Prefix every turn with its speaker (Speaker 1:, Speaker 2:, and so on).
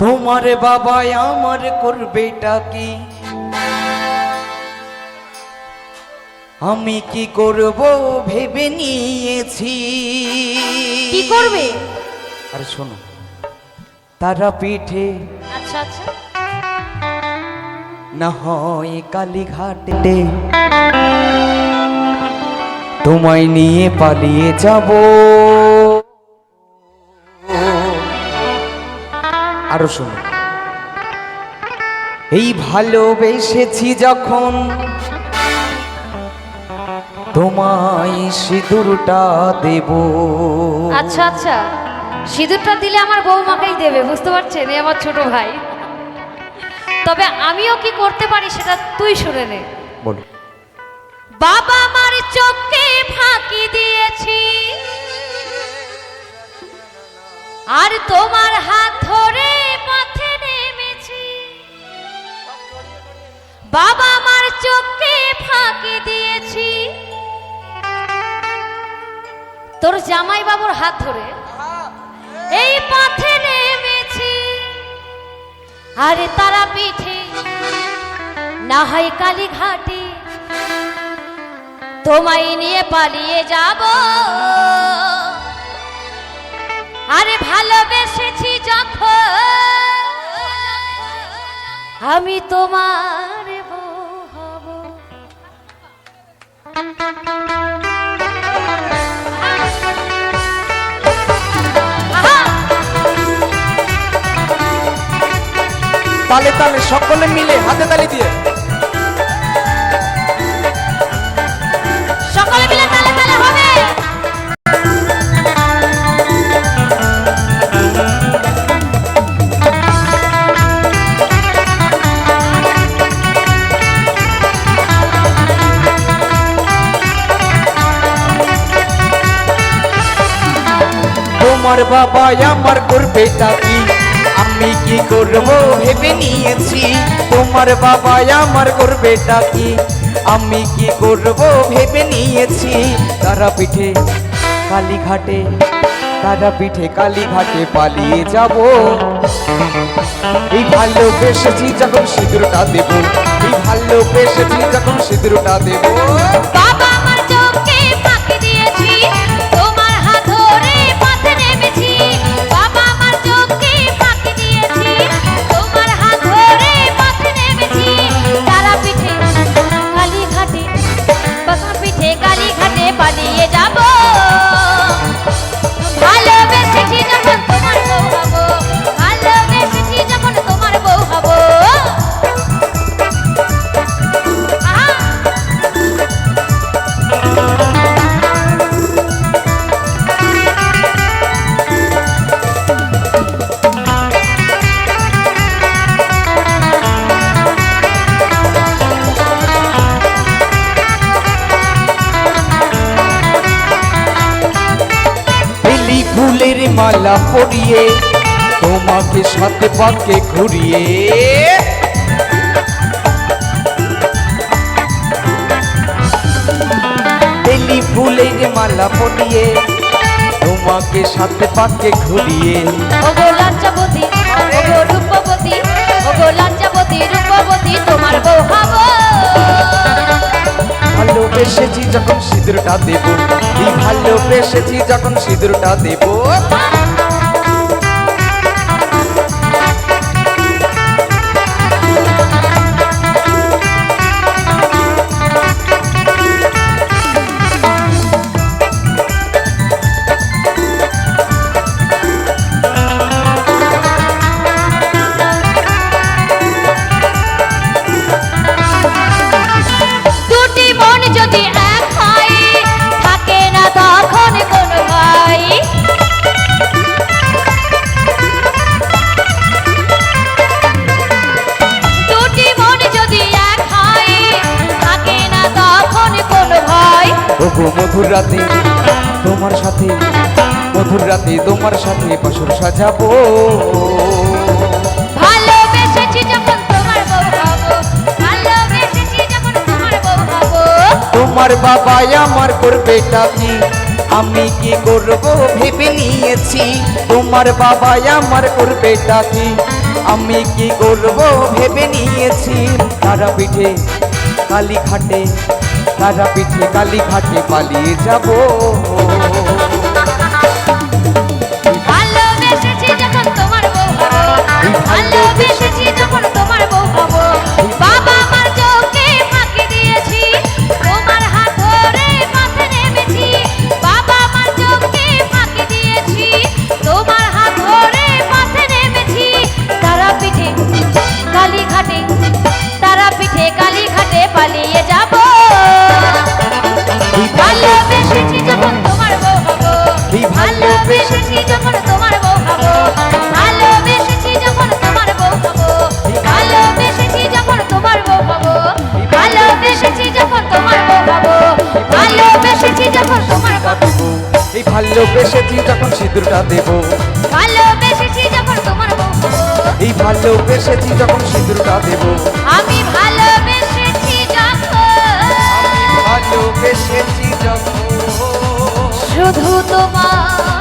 Speaker 1: তোমার বাবা আমার করবেটা কি, আমি কি করব ভেবে নিয়েছি।
Speaker 2: কি করবে?
Speaker 1: আরে শোনো, তারা পিঠে
Speaker 2: আচ্ছা আচ্ছা,
Speaker 1: না হয় কালীঘাটে তোমায় নিয়ে পালিয়ে যাব। আরো শোনো, এই ভালোবেসেছি যখন তোমায় সিঁদুরটা দেব।
Speaker 2: আচ্ছা আচ্ছা, সিঁদুরটা দিলে আমার বৌমাকেই দেবে, বুঝতে পারছেন? এই আমার ছোট ভাই। তবে আমিও কি করতে পারি সেটা তুই শুনে নে।
Speaker 1: বলো।
Speaker 2: বাবা আমার চোখে ফাঁকি দিয়েছি, আর তোমার হাত ধরে পথে নেমেছি। বাবা আমার চোখে ফাঁকি দিয়েছি, তোর জামাই বাবুর হাত ধরে এই পথে নেমেছি। আরে তারা পিঠে না হয় কালীঘাটে তোমায় নিয়ে পালিয়ে যাব। আরে ভালোবেসেছি যখন আমি তোমার বউ হব।
Speaker 1: তালে তালে সকলে মিলে হাতে তালি দিয়ে
Speaker 2: সকলে মিলে তালে তালে হবে।
Speaker 1: তোমার বাবা আমার করবেটা কি, আমি কি করব ভেবে নিয়েছি। তোমার বাবা আমার করবেটা কি, আমি কি করব ভেবে নিয়েছি। তারা পিঠে কালীঘাটে, তারা পিঠে কালীঘাটে পালিয়ে যাব। এই ভালোবেসেছি যখন সিঁদুরটা দেব, এই ভালোবেসেছি যখন সিঁদুরটা দেব।
Speaker 2: বাবা আমার চোখে ফাঁকি দিয়েছি, তোমার হাত ধরে পথে নেমেছি। বাবা আমার চোখে ফাঁকি দিয়েছি, তোমার হাত ধরে পথে নেমেছি। তারা পিঠে কালীঘাটে, বাবা পিঠে কালীঘাটে পালিয়ে যাব। ভালোবেসেছি যখন তোমার বউ হব, ভালোবেসেছি যখন তোমার বউ হব।
Speaker 1: বেলি ফুলের মালা পরিয়ে তোমাকে সাথে পাকে ঘুরিয়ে, বেলি ফুলের মালা পরিয়ে তোমাকে সাথে পাকে ঘুরিয়ে।
Speaker 2: ওগো লাঞ্চাবতী, ওগো রূপবতী, ওগো লাঞ্চাবতী রূপবতী তোমার বউ হব।
Speaker 1: ভালোবেসেছি যখন সিঁদুরটা দেব, এই ভালোবেসেছি যখন সিঁদুরটা দেব।
Speaker 2: দুটি মন যদি এক হয়, থাকে না তখন কোন ভাই। দুটি মন যদি এক হয়, থাকে না তখন কোন ভাই।
Speaker 1: ওগো মধুর রাতে তোমার সাথে, মধুর রাতে তোমার সাথে বাসর সাজাবো।
Speaker 2: ভালোবেসেছি যখন তোমার বউ হব, ভালোবেসেছি যখন তোমার বউ হব।
Speaker 1: তোমার বাবা আমার করবেটা কি, আমি কি করব ভেবে নিয়েছি। তোমার বাবা আমার করবেটা কি, আমি কি করব ভেবে নিয়েছি তারা পিঠে কালী ঘাটে তারা পিঠে কালী ঘাটে পালিয়ে যাব
Speaker 2: ভালোবেসেছি যখন তোমার বউ হবো ভালোবেসেছি যখন তোমার বউ হবো বাবা মার চোখে ফাঁকি দিয়েছি তোমার হাত ধরে পথে নেমেছি বাবা মার চোখে ফাঁকি দিয়েছি তোমার হাত ধরে পথে নেমেছি তারা পিঠে কালী ঘাটে তারা পিঠে কালী ঘাটে পালিয়ে যাব ভালোবেসেছি যখন তোমার বউ হবো ভালোবেসেছি যখন তোমার বউ হবো ভালোবেসেছি যখন তোমার বউ হবো ভালোবেসেছি যখন তোমার বউ হবো ভালোবেসেছি যখন তোমার বউ হবো ভালোবেসেছি যখন তোমার বউ হবো
Speaker 1: এই ভালোবেসেছি যখন সিঁদুরটা দেব
Speaker 2: ভালোবেসেছি যখন তোমার বউ হবো
Speaker 1: এই ভালোবেসেছি যখন সিঁদুরটা দেব
Speaker 2: আমি ভালোবেসেছি যখন
Speaker 1: ভালোবেসেছি যখন
Speaker 2: শুধু তোমার